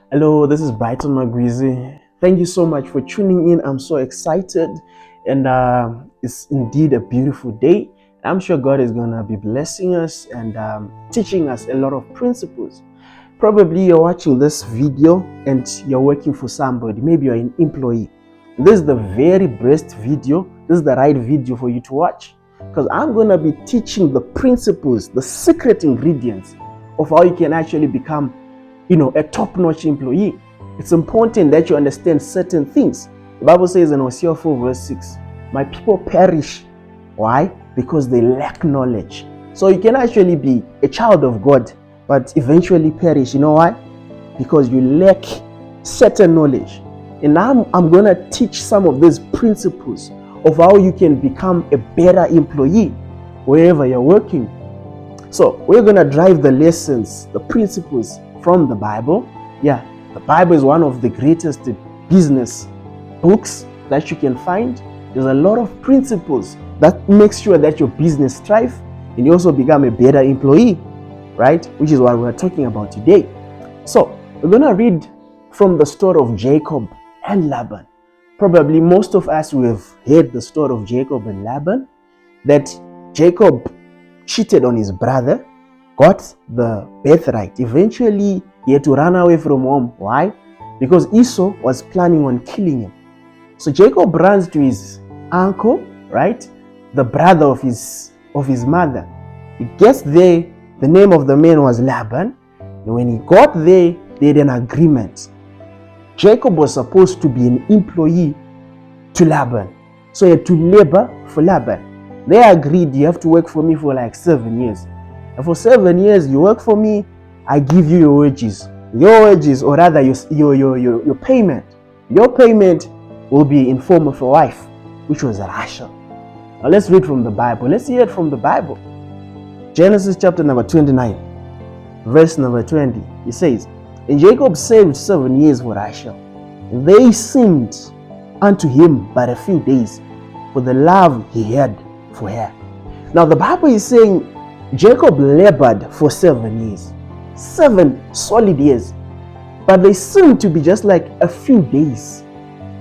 Hello, this is Brighton Magwizi. Thank you so much for tuning in. I'm so excited, and it's indeed a beautiful day. I'm sure God is going to be blessing us and teaching us a lot of principles. Probably you're watching this video and you're working for somebody. Maybe you're an employee. This is the very best video. This is the right video for you to watch, because I'm going to be teaching the principles, the secret ingredients of how you can actually become a top-notch employee. It's important that you understand certain things. The Bible says in Hosea 4 verse 6, my people perish. Why? Because they lack knowledge. So you can actually be a child of God, but eventually perish. You know why? Because you lack certain knowledge. And I'm going to teach some of these principles of how you can become a better employee wherever you're working. So we're going to drive the lessons, the principles from the Bible. Yeah, the Bible is one of the greatest business books that you can find. There's a lot of principles that make sure that your business thrives and you also become a better employee, right? Which is what we're talking about today. So we're going to read from the story of Jacob and Laban. Probably most of us who have heard the story of Jacob and Laban, that Jacob cheated on his brother, got the birthright. Eventually, he had to run away from home. Why? Because Esau was planning on killing him. So Jacob runs to his uncle, right? The brother of his mother. He gets there. The name of the man was Laban. And when he got there, they had an agreement. Jacob was supposed to be an employee to Laban. So he had to labor for Laban. They agreed, you have to work for me for like 7 years. And for 7 years, you work for me, I give you your wages. Your wages, or rather your payment. Your payment will be in form of a wife, which was Rachel. Now let's read from the Bible. Let's hear it from the Bible. Genesis chapter number 29, verse number 20. It says, and Jacob saved 7 years for Rachel. They seemed unto him but a few days, for the love he had for her. Now the Bible is saying Jacob labored for 7 years, 7 solid years, but they seem to be just like a few days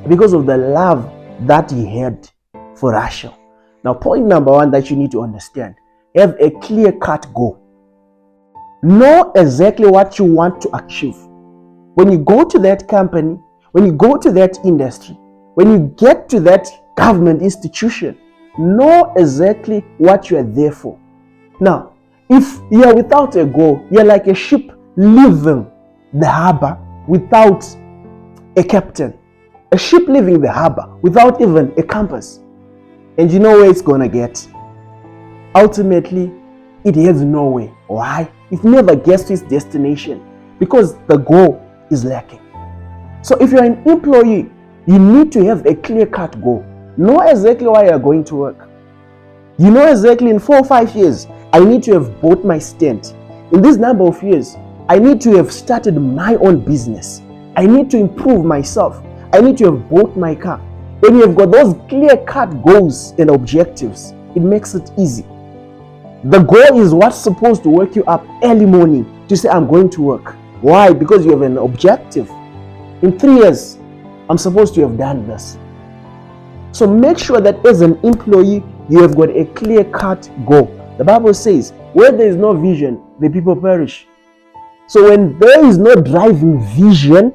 because of the love that he had for Rachel. Now point number one that you need to understand, have a clear-cut goal. Know exactly what you want to achieve. When you go to that company, when you go to that industry, when you get to that government institution, know exactly what you are there for. Now, if you are without a goal, you're like a ship leaving the harbor without a captain. A ship leaving the harbor without even a compass. And you know where it's going to get? Ultimately, it heads nowhere. Why? It never gets to its destination because the goal is lacking. So if you're an employee, you need to have a clear-cut goal. Know exactly why you're going to work. You know exactly in 4 or 5 years, I need to have bought my stand. In this number of years, I need to have started my own business. I need to improve myself. I need to have bought my car. When you have got those clear-cut goals and objectives, it makes it easy. The goal is what's supposed to wake you up early morning to say, I'm going to work. Why? Because you have an objective. In 3 years, I'm supposed to have done this. So make sure that as an employee, you have got a clear-cut goal. The Bible says, where there is no vision, the people perish. So when there is no driving vision,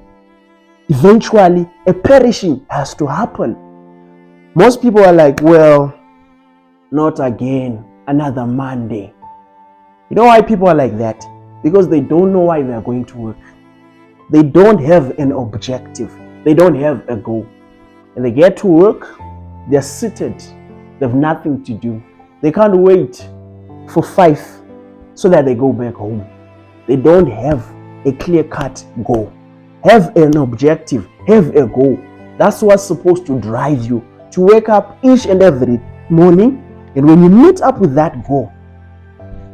eventually a perishing has to happen. Most people are like, well, not again, another Monday. You know why people are like that? Because they don't know why they are going to work. They don't have an objective. They don't have a goal. And they get to work, they're seated. They have nothing to do. They can't wait for 5 so that they go back home. They don't have a clear-cut goal. Have an objective. Have a goal. That's what's supposed to drive you to wake up each and every morning. And when you meet up with that goal,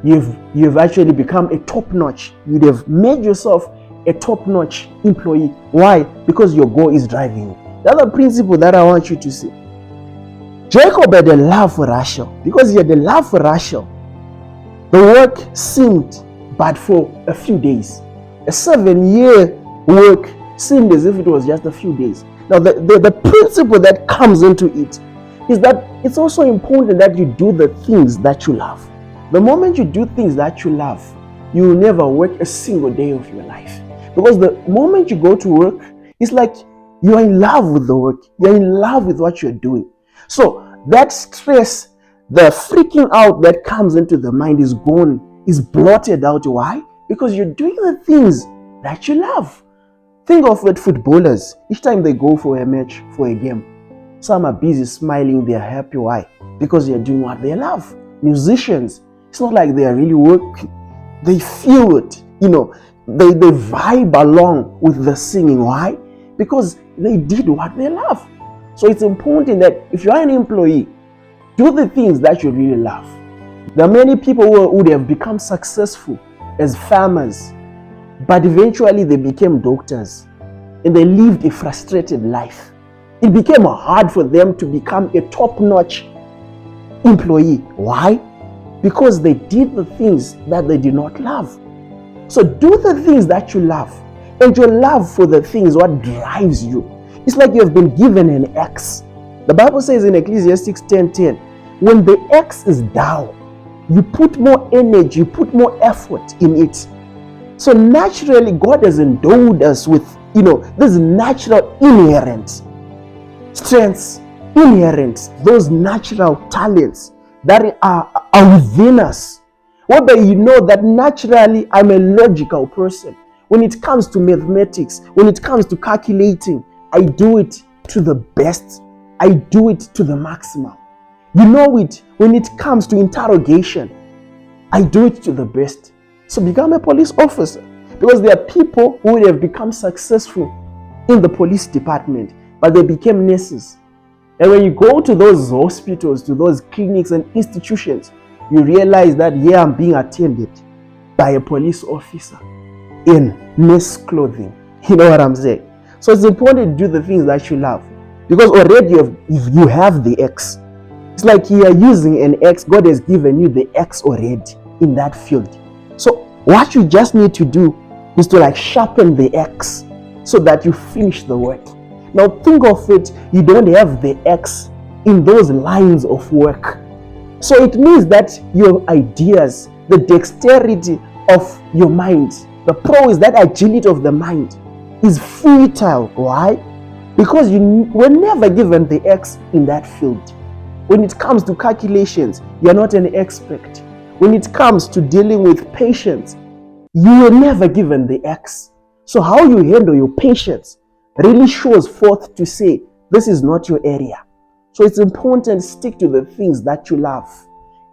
you've actually become a top-notch. You'd have made yourself a top-notch employee. Why? Because your goal is driving you. The other principle that I want you to see, Jacob had a love for Rachel. Because he had a love for Rachel, the work seemed but for a few days. A 7-year work seemed as if it was just a few days. Now, the principle that comes into it is that it's also important that you do the things that you love. The moment you do things that you love, you will never work a single day of your life. Because the moment you go to work, it's like you're in love with the work. You're in love with what you're doing. So that stress, the freaking out that comes into the mind is gone, is blotted out. Why? Because you're doing the things that you love. Think of it, footballers. Each time they go for a match, for a game, some are busy smiling, they're happy. Why? Because they're doing what they love. Musicians, it's not like they are really working. They feel it, they vibe along with the singing. Why? Because they did what they love. So it's important that if you are an employee, do the things that you really love. There are many people who would have become successful as farmers, but eventually they became doctors and they lived a frustrated life. It became hard for them to become a top-notch employee. Why? Because they did the things that they did not love. So do the things that you love, and your love for the things what drives you. It's like you have been given an axe. The Bible says in Ecclesiastes 10:10, when the axe is down, you put more energy, you put more effort in it. So naturally, God has endowed us with, this natural inherent strengths, inherent, those natural talents that are within us. Whereby you know that naturally I'm a logical person. When it comes to mathematics, when it comes to calculating, I do it to the best. I do it to the maximum. You know it when it comes to interrogation. I do it to the best. So become a police officer. Because there are people who would have become successful in the police department, but they became nurses. And when you go to those hospitals, to those clinics and institutions, you realize that, I'm being attended by a police officer in nurse clothing. You know what I'm saying? So it's important to do the things that you love. Because already you have the X. It's like you are using an X. God has given you the X already in that field. So what you just need to do is to sharpen the X so that you finish the work. Now think of it, you don't have the X in those lines of work. So it means that your ideas, the dexterity of your mind, the prowess, that agility of the mind is futile. Why? Because you were never given the X in that field. When it comes to calculations, you're not an expert. When it comes to dealing with patients, you were never given the X. So how you handle your patients really shows forth to say, this is not your area. So it's important to stick to the things that you love,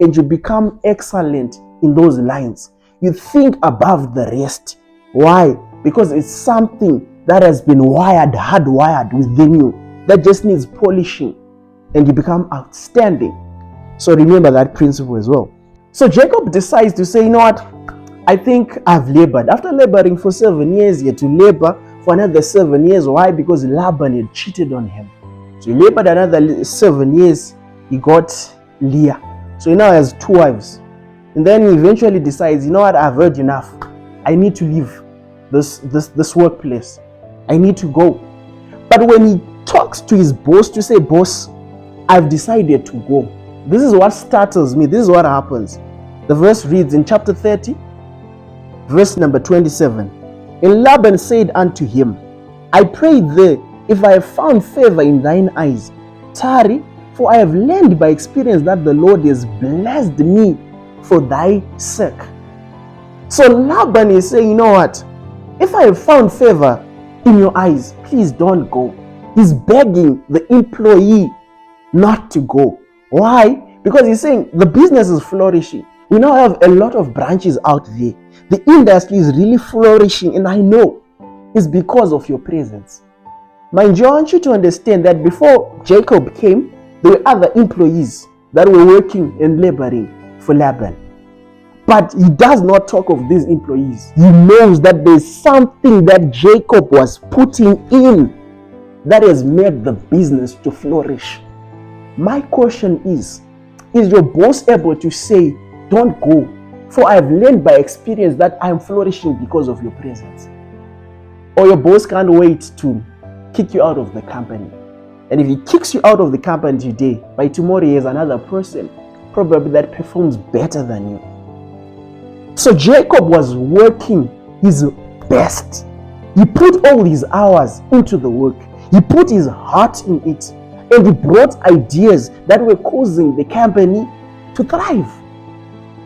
and you become excellent in those lines. You think above the rest. Why? Because it's something that has been hardwired within you, that just needs polishing, and you become outstanding. So remember that principle as well. So Jacob decides to say, you know what? I think I've labored. After laboring for 7 years, he had to labor for another 7 years. Why? Because Laban had cheated on him. So he labored another 7 years. He got Leah. So he now has 2 wives. And then he eventually decides, you know what? I've heard enough. I need to leave this workplace. I need to go. But when he talks to his boss to say, boss, I've decided to go, this is what startles me. This is what happens. The verse reads in chapter 30, verse number 27. And Laban said unto him, I pray thee, if I have found favor in thine eyes, tarry, for I have learned by experience that the Lord has blessed me for thy sake. So Laban is saying, you know what? If I have found favor in your eyes, please don't go. He's begging the employee not to go. Why? Because he's saying the business is flourishing. We now have a lot of branches out there. The industry is really flourishing, and I know it's because of your presence. Mind you, I want you to understand that before Jacob came, there were other employees that were working and laboring for Laban. But he does not talk of these employees. He knows that there's something that Jacob was putting in that has made the business to flourish. My question is your boss able to say, don't go, for I have learned by experience that I am flourishing because of your presence? or your boss can't wait to kick you out of the company. And if he kicks you out of the company today, by tomorrow he has another person probably that performs better than you. So Jacob was working his best. He put all his hours into the work. He put his heart in it. And he brought ideas that were causing the company to thrive.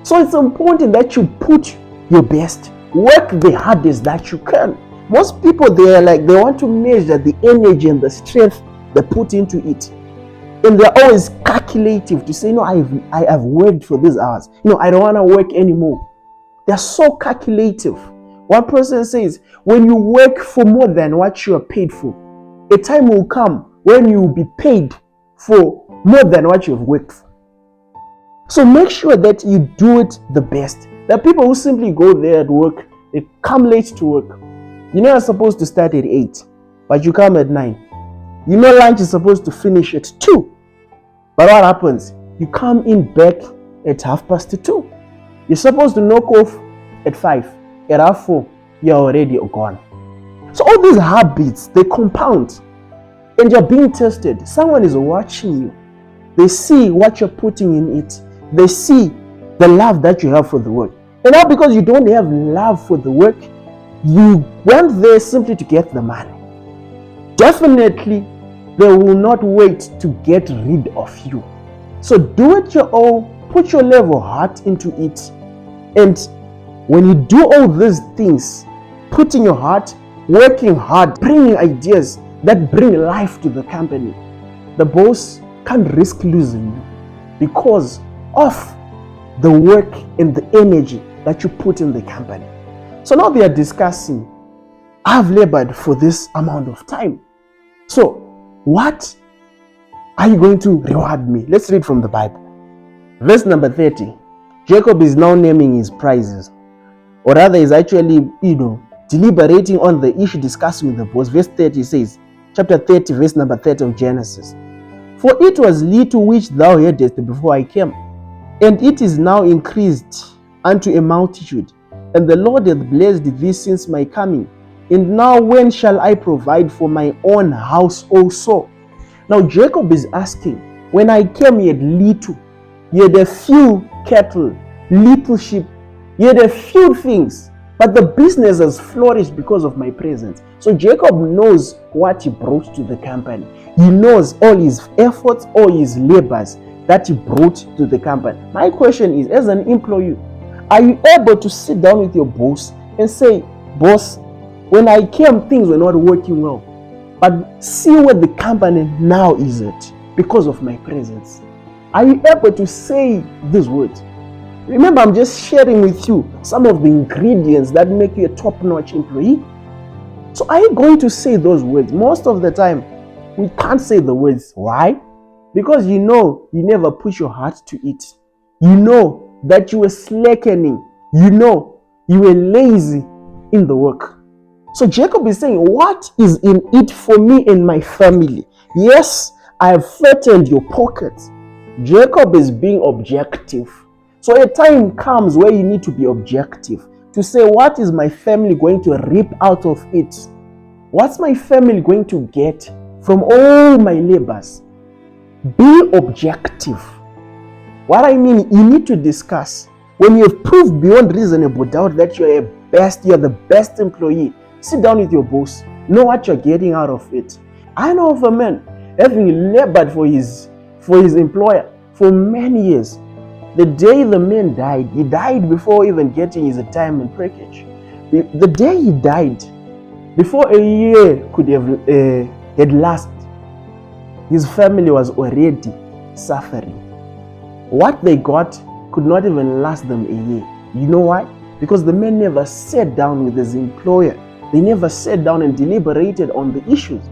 So it's important that you put your best. Work the hardest that you can. Most people, they want to measure the energy and the strength they put into it. And they're always calculative to say, no, I have worked for these hours. No, I don't want to work anymore. They're so calculative. One person says, when you work for more than what you are paid for, a time will come when you will be paid for more than what you have worked for. So make sure that you do it the best. There are people who simply go there at work, they come late to work. You know you're supposed to start at 8, but you come at 9. You know lunch is supposed to finish at 2. But what happens? You come in back at 2:30. You're supposed to knock off at 5. At 4:30, you're already gone. So all these habits, they compound. And you're being tested. Someone is watching you. They see what you're putting in it. They see the love that you have for the work. And now because you don't have love for the work, you went there simply to get the money. Definitely, they will not wait to get rid of you. So do it your own, put your level heart into it. And when you do all these things, putting your heart, working hard, bringing ideas that bring life to the company, the boss can't risk losing you because of the work and the energy that you put in the company. So now they are discussing, I've labored for this amount of time. So what are you going to reward me? Let's read from the Bible. Verse number 30. Jacob is now naming his prizes. Or rather is actually, deliberating on the issue, discussing with the boss. Verse 30 says, chapter 30, verse number 30 of Genesis. For it was little which thou hadst before I came, and it is now increased unto a multitude. And the Lord hath blessed thee since my coming. And now when shall I provide for my own house also? Now Jacob is asking, when I came, he had little. He had a few cattle, little sheep. He had a few things. But the business has flourished because of my presence. So Jacob knows what he brought to the company. He knows all his efforts, all his labors that he brought to the company. My question is, as an employee, are you able to sit down with your boss and say, boss, when I came, things were not working well, but see where the company now is at because of my presence? Are you able to say these words? Remember, I'm just sharing with you some of the ingredients that make you a top-notch employee. So are you going to say those words? Most of the time, we can't say the words. Why? Because you never put your heart to it. You know that you were slackening. You know you were lazy in the work. So Jacob is saying, what is in it for me and my family? Yes, I have fattened your pockets. Jacob is being objective. So a time comes where you need to be objective, to say, what is my family going to reap out of it? What's my family going to get from all my labors? Be objective. What I mean, you need to discuss. When you have proved beyond reasonable doubt that you're the best employee, sit down with your boss. Know what you're getting out of it. I know of a man having labored for his employer for many years. The day the man died, he died before even getting his retirement package. The day he died, before a year could have had lasted, his family was already suffering. What they got could not even last them a year. You know why? Because the man never sat down with his employer. They never sat down and deliberated on the issues.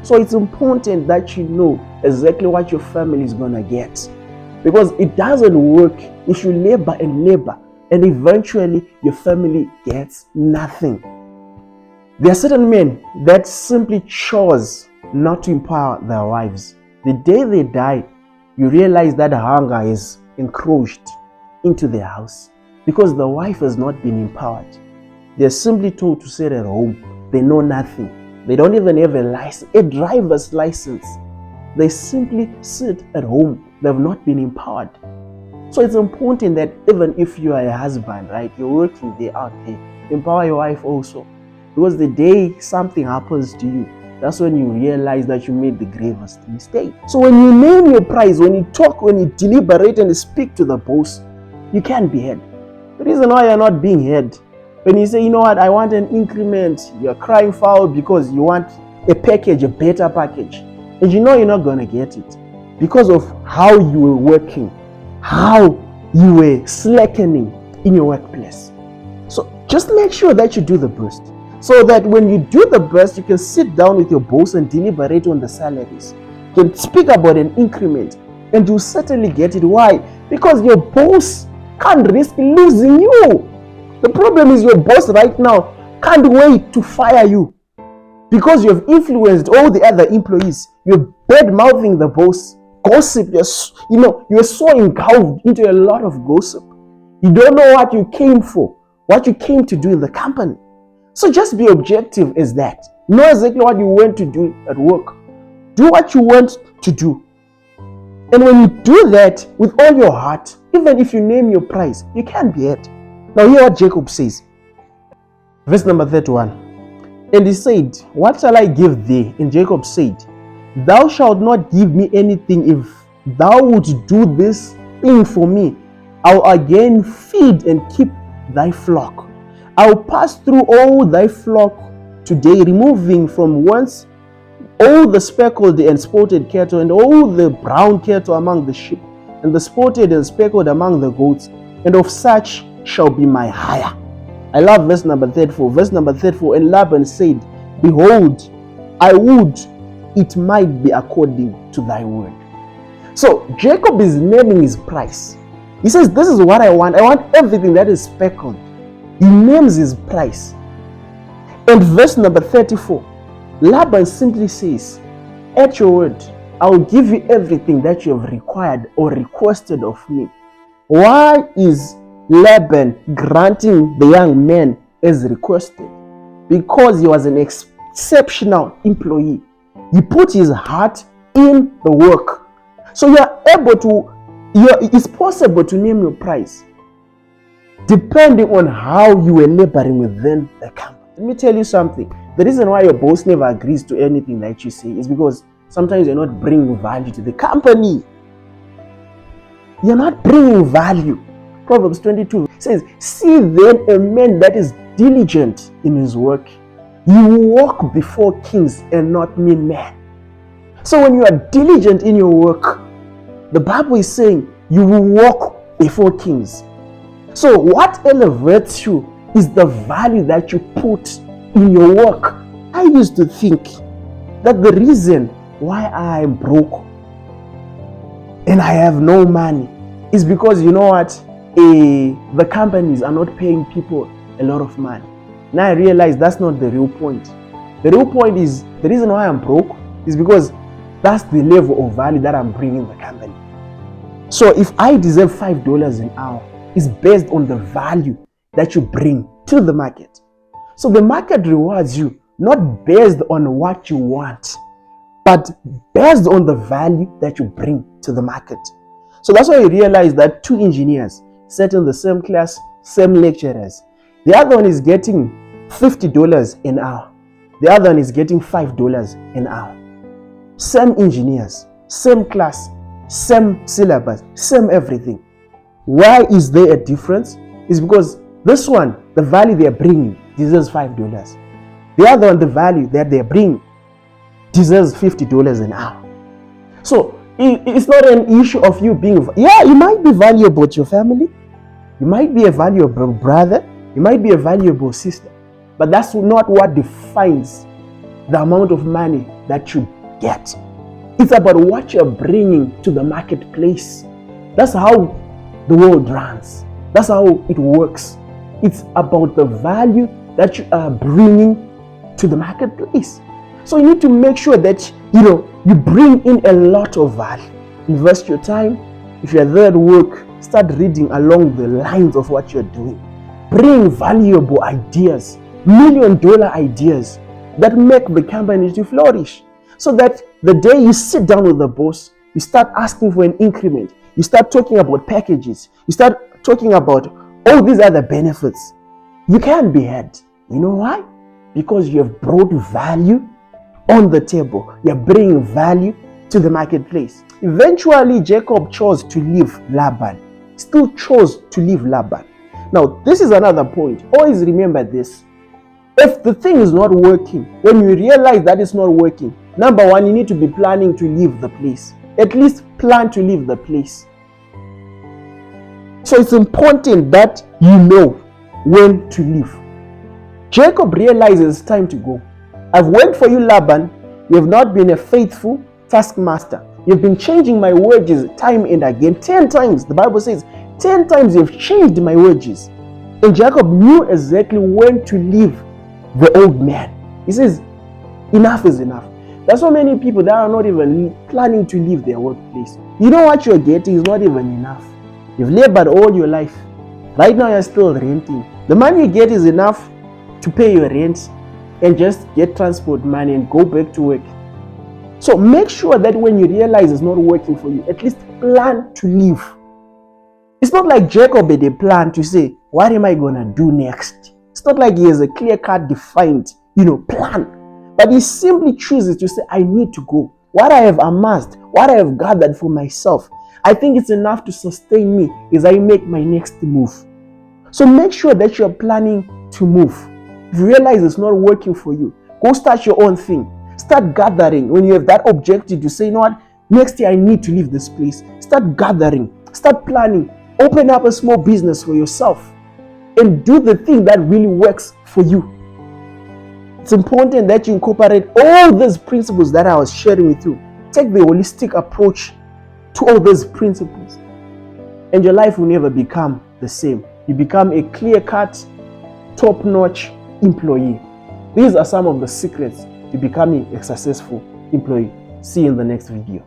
So it's important that you know exactly what your family is going to get. Because it doesn't work if you labor and eventually your family gets nothing. There are certain men that simply chose not to empower their wives. The day they die, you realize that hunger is encroached into their house because the wife has not been empowered. They're simply told to sit at home they know nothing. They don't even have a driver's license. They simply sit at home. They've not been empowered. So it's important that even if you are a husband, right, you're working there out there, empower your wife also. Because the day something happens to you, that's when you realize that you made the gravest mistake. So when you name your price, when you talk, when you deliberate and speak to the boss, you can't be heard. The reason why you're not being heard, when you say, you know what, I want an increment, you're crying foul because you want a package, a better package. And you know you're not going to get it because of how you were working, how you were slackening in your workplace. So just make sure that you do the best. So that when you do the best, you can sit down with your boss and deliberate on the salaries. You can speak about an increment and you certainly get it. Why? Because your boss can't risk losing you. The problem is your boss right now can't wait to fire you because you have influenced all the other employees. You're bad-mouthing the boss. Gossip, you're so engulfed into a lot of gossip. You don't know what you came for, what you came to do in the company. So just be objective as that. Know exactly what you want to do at work. Do what you want to do. And when you do that with all your heart, even if you name your price, you can't be it. Now hear what Jacob says. Verse number 31. And he said, what shall I give thee? And Jacob said, thou shalt not give me anything if thou wouldst do this thing for me. I'll again feed and keep thy flock. I'll pass through all thy flock today, removing from whence all the speckled and spotted cattle, and all the brown cattle among the sheep, and the spotted and speckled among the goats, and of such shall be my hire. I love verse number 34. Verse number 34, and Laban said, behold, I would it might be according to thy word. So Jacob is naming his price. He says, this is what I want. I want everything that is speckled. He names his price. And verse number 34, Laban simply says, at your word, I will give you everything that you have required or requested of me. Why is Laban granting the young man as requested? Because he was an exceptional employee. He put his heart in the work. So it's possible to name your price depending on how you were laboring within the company. Let me tell you something. The reason why your boss never agrees to anything that you say is because sometimes you're not bringing value to the company. You're not bringing value. Proverbs 22 says, see then a man that is diligent in his work. You walk before kings and not mere men. So when you are diligent in your work, the Bible is saying you will walk before kings. So what elevates you is the value that you put in your work. I used to think that the reason why I am broke and I have no money is because, you know what, the companies are not paying people a lot of money. Now I realize that's not the real point. The real point is the reason why I'm broke is because that's the level of value that I'm bringing the company. So if I deserve $5 an hour, it's based on the value that you bring to the market. So the market rewards you not based on what you want, but based on the value that you bring to the market. So that's why you realize that two engineers sat in the same class, same lecturers. The other one is getting $50 an hour. The other one is getting $5 an hour. Same engineers, same class, same syllabus, same everything. Why is there a difference? It's because this one, the value they are bringing deserves $5. The other one, the value that they are bringing deserves $50 an hour. So it's not an issue of you being, you might be valuable to your family. You might be a valuable brother. You might be a valuable sister. But that's not what defines the amount of money that you get. It's about what you're bringing to the marketplace. That's how the world runs. That's how it works. It's about the value that you are bringing to the marketplace. So you need to make sure that you bring in a lot of value. Invest your time. If you're there at work, start reading along the lines of what you're doing. Bring valuable ideas, $1 million ideas that make the company to flourish. So that the day you sit down with the boss, you start asking for an increment. You start talking about packages. You start talking about all these other benefits. You can't be had. You know why? Because you have brought value on the table. You're bringing value to the marketplace. Eventually, Jacob chose to leave Laban. Still chose to leave Laban. Now, this is another point. Always remember this. If the thing is not working, when you realize that it's not working, number one, you need to be planning to leave the place. At least plan to leave the place. So it's important that you know when to leave. Jacob realizes it's time to go. I've worked for you, Laban. You have not been a faithful taskmaster. You've been changing my wages time and again. 10 times. The Bible says, 10 times you've changed my wages. And Jacob knew exactly when to leave the old man. He says, enough is enough. There's so many people that are not even planning to leave their workplace. You know what you're getting is not even enough. You've labored all your life. Right now you're still renting. The money you get is enough to pay your rent and just get transport money and go back to work. So make sure that when you realize it's not working for you, at least plan to leave. It's not like Jacob had a plan to say, what am I going to do next? It's not like he has a clear-cut defined, plan. But he simply chooses to say, I need to go. What I have amassed, what I have gathered for myself, I think it's enough to sustain me as I make my next move. So make sure that you're planning to move. If you realize it's not working for you, go start your own thing. Start gathering. When you have that objective to say, you know what, next year I need to leave this place. Start gathering. Start planning. Open up a small business for yourself and do the thing that really works for you. It's important that you incorporate all these principles that I was sharing with you. Take the holistic approach to all these principles, and your life will never become the same. You become a clear-cut, top-notch employee. These are some of the secrets to becoming a successful employee. See you in the next video.